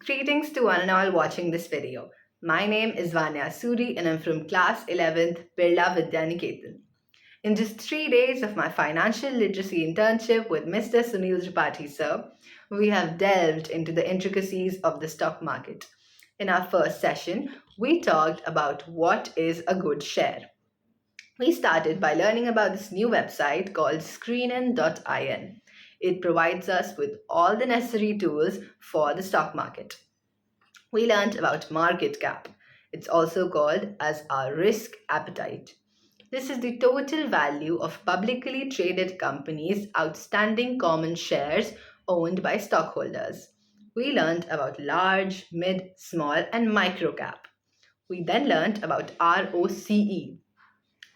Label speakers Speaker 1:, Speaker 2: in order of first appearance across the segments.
Speaker 1: Greetings to one and all watching this video. My name is Vanya Suri and I'm from class 11th Birla Vidya Niketan. In just 3 days of my financial literacy internship with Mr. Sunil Tripathi sir, we have delved into the intricacies of the stock market. In our first session, we talked about what is a good share. We started by learning about this new website called screenin.in. It provides us with all the necessary tools for the stock market. We learned about market cap. It's also called as our risk appetite. This is the total value of publicly traded companies' outstanding common shares owned by stockholders. We learned about large, mid, small, and micro cap. We then learned about ROCE.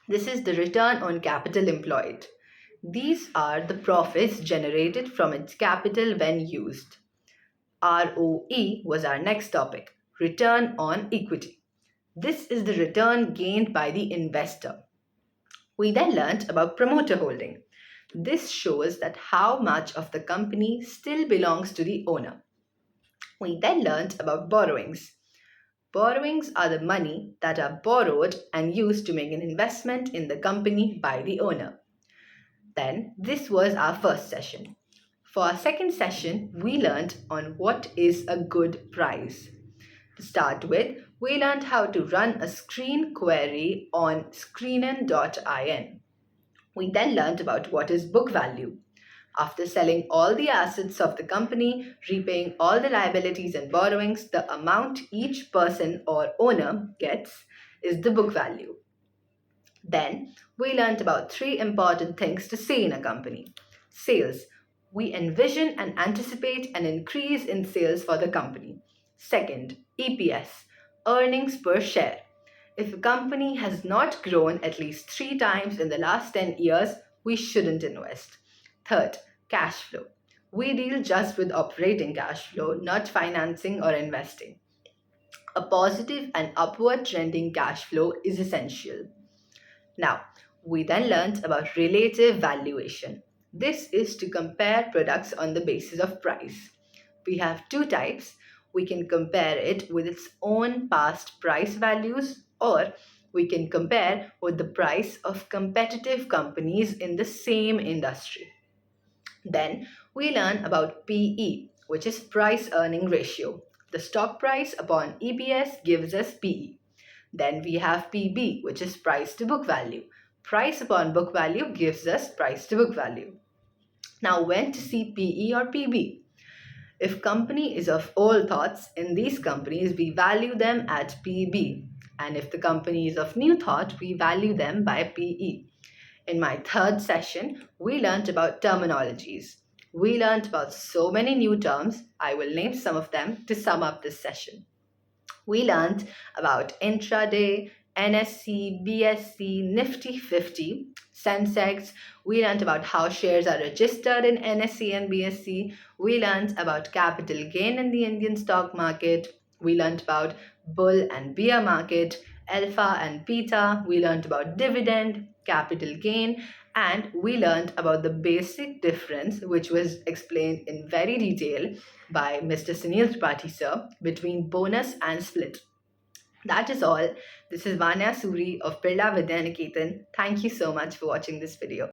Speaker 1: This is the return on capital employed. These are the profits generated from its capital when used. ROE was our next topic, return on equity. This is the return gained by the investor. We then learnt about promoter holding. This shows that how much of the company still belongs to the owner. We then learnt about borrowings. Borrowings are the money that are borrowed and used to make an investment in the company by the owner. Then, this was our first session. For our second session, we learned on what is a good price. To start with, we learned how to run a screen query on screenin.in. We then learned about what is book value. After selling all the assets of the company, repaying all the liabilities and borrowings, the amount each person or owner gets is the book value. Then, we learned about 3 important things to say in a company. Sales. We envision and anticipate an increase in sales for the company. Second, EPS, earnings per share. If a company has not grown at least 3 times in the last 10 years, we shouldn't invest. Third, cash flow. We deal just with operating cash flow, not financing or investing. A positive and upward trending cash flow is essential. Now, we then learned about relative valuation. This is to compare products on the basis of price. We have 2 types. We can compare it with its own past price values, or we can compare with the price of competitive companies in the same industry. Then we learn about PE, which is price earning ratio. The stock price upon EPS gives us PE. Then we have PB, which is price to book value. Price upon book value gives us price to book value. Now, when to see PE or PB? If company is of old thoughts, in these companies we value them at PB. And if the company is of new thought, we value them by PE. In my third session, we learned about terminologies. We learned about so many new terms. I will name some of them to sum up this session. We learned about intraday, NSE, BSE, Nifty 50, Sensex. We learned about how shares are registered in NSE and BSE. We learned about capital gain in the Indian stock market. We learned about bull and bear market, alpha and beta. We learned about dividend, capital gain, and we learned about the basic difference, which was explained in very detail by Mr. Sunil Tripathi sir, between bonus and split. That is all. This is Vanya Suri of Birla Vidya Niketan. Thank you so much for watching this video.